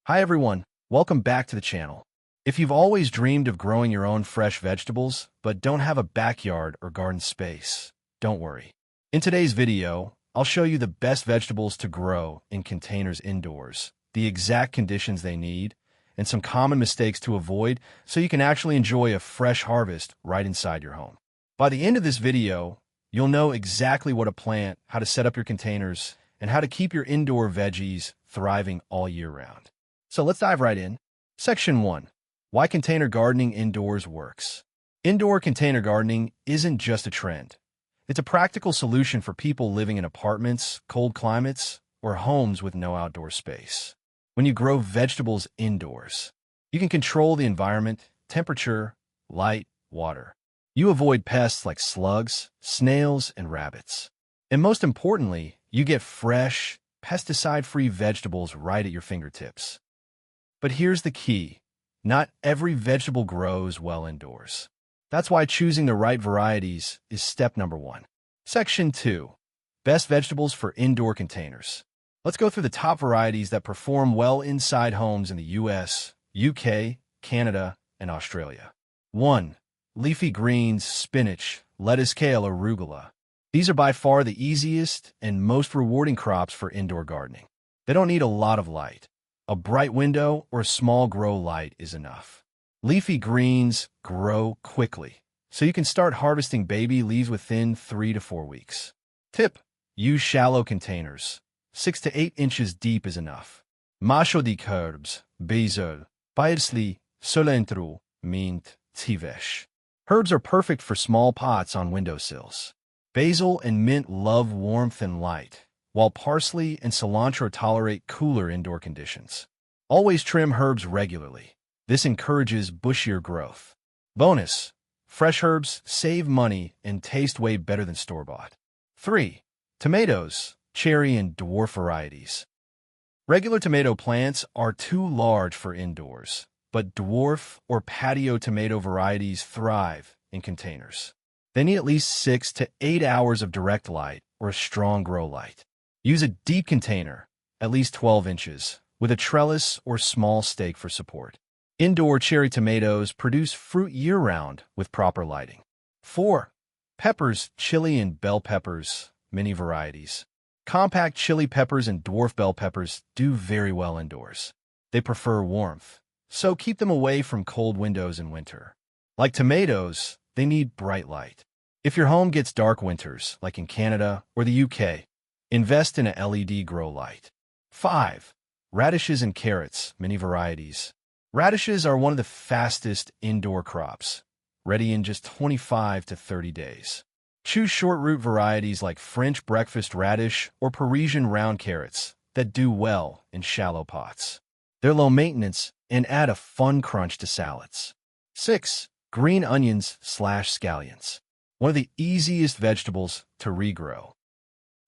Hi everyone, welcome back to the channel. If you've always dreamed of growing your own fresh vegetables, but don't have a backyard or garden space, don't worry. In today's video, I'll show you the best vegetables to grow in containers indoors, the exact conditions they need, and some common mistakes to avoid so you can actually enjoy a fresh harvest right inside your home. By the end of this video, you'll know exactly what to plant, how to set up your containers, and how to keep your indoor veggies thriving all year round. So let's dive right in. Section 1. Why container gardening indoors works. Indoor container gardening isn't just a trend. It's a practical solution for people living in apartments, cold climates, or homes with no outdoor space. When you grow vegetables indoors, you can control the environment, temperature, light, water. You avoid pests like slugs, snails, and rabbits. And most importantly, you get fresh, pesticide-free vegetables right at your fingertips. But here's the key. Not every vegetable grows well indoors. That's why choosing the right varieties is step number 1. Section 2. Best vegetables for indoor containers. Let's go through the top varieties that perform well inside homes in the US, UK, Canada, and Australia. 1. Leafy greens, spinach, lettuce, kale, or arugula. These are by far the easiest and most rewarding crops for indoor gardening. They don't need a lot of light. A bright window or a small grow light is enough. Leafy greens grow quickly, so you can start harvesting baby leaves within 3 to 4 weeks. Tip: use shallow containers. 6 to 8 inches deep is enough. Macho de herbs, basil, parsley, cilantro, mint, tivèche. Herbs are perfect for small pots on windowsills. Basil and mint love warmth and light, while parsley and cilantro tolerate cooler indoor conditions. Always trim herbs regularly. This encourages bushier growth. Bonus: fresh herbs save money and taste way better than store-bought. 3. Tomatoes, cherry and dwarf varieties. Regular tomato plants are too large for indoors, but dwarf or patio tomato varieties thrive in containers. They need at least 6 to 8 hours of direct light or a strong grow light. Use a deep container, at least 12 inches, with a trellis or small stake for support. Indoor cherry tomatoes produce fruit year-round with proper lighting. 4. Peppers, chili and bell peppers, mini varieties. Compact chili peppers and dwarf bell peppers do very well indoors. They prefer warmth, so keep them away from cold windows in winter. Like tomatoes, they need bright light. If your home gets dark winters, like in Canada or the UK, invest in a LED grow light. 5. Radishes and carrots, mini varieties. Radishes are one of the fastest indoor crops, ready in just 25 to 30 days. Choose short root varieties like French breakfast radish or Parisian round carrots that do well in shallow pots. They're low maintenance and add a fun crunch to salads. 6. Green onions / scallions. One of the easiest vegetables to regrow.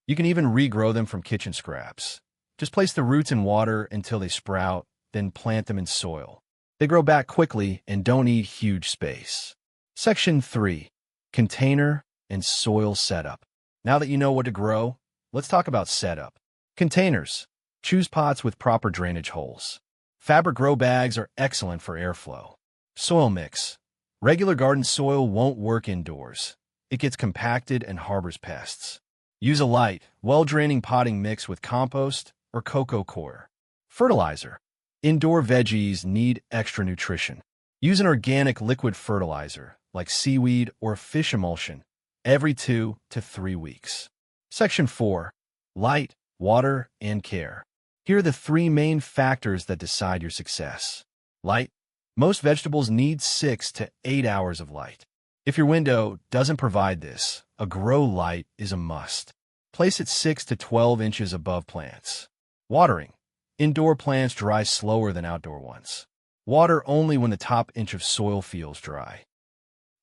You can even regrow them from kitchen scraps. Just place the roots in water until they sprout, then plant them in soil. They grow back quickly and don't need huge space. Section 3. Container and soil setup. Now that you know what to grow, let's talk about setup. Containers. Choose pots with proper drainage holes. Fabric grow bags are excellent for airflow. Soil mix. Regular garden soil won't work indoors. It gets compacted and harbors pests. Use a light, well-draining potting mix with compost or coco coir. Fertilizer. Indoor veggies need extra nutrition. Use an organic liquid fertilizer, like seaweed or fish emulsion, every 2 to 3 weeks. Section 4. Light, water, and care. Here are the 3 main factors that decide your success. Light. Most vegetables need 6 to 8 hours of light. If your window doesn't provide this, a grow light is a must. Place it 6 to 12 inches above plants. Watering. Indoor plants dry slower than outdoor ones. Water only when the top inch of soil feels dry.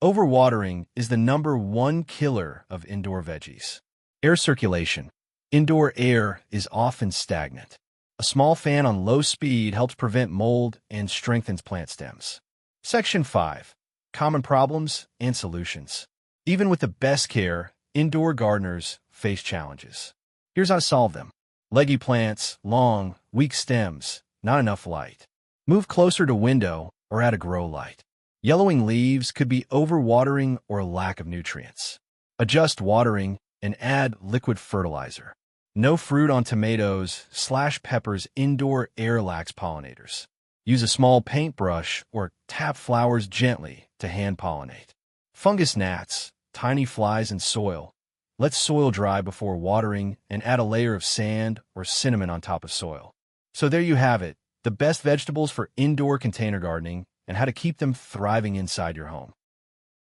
Overwatering is the #1 killer of indoor veggies. Air circulation. Indoor air is often stagnant. A small fan on low speed helps prevent mold and strengthens plant stems. Section 5. Common problems and solutions. Even with the best care, indoor gardeners face challenges. Here's how to solve them. Leggy plants, long, weak stems, not enough light. Move closer to window or add a grow light. Yellowing leaves could be overwatering or a lack of nutrients. Adjust watering and add liquid fertilizer. No fruit on tomatoes/peppers. Indoor air lacks pollinators. Use a small paintbrush or tap flowers gently to hand pollinate. Fungus gnats, tiny flies in soil. Let soil dry before watering and add a layer of sand or cinnamon on top of soil. So there you have it, the best vegetables for indoor container gardening and how to keep them thriving inside your home.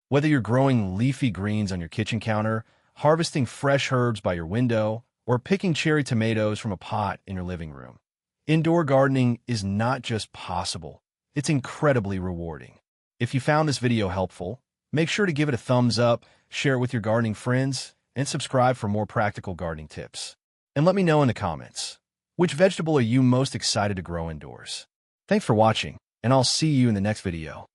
Whether you're growing leafy greens on your kitchen counter, harvesting fresh herbs by your window, or picking cherry tomatoes from a pot in your living room, indoor gardening is not just possible, it's incredibly rewarding. If you found this video helpful, make sure to give it a thumbs up, share it with your gardening friends, and subscribe for more practical gardening tips. And let me know in the comments, which vegetable are you most excited to grow indoors? Thanks for watching, and I'll see you in the next video.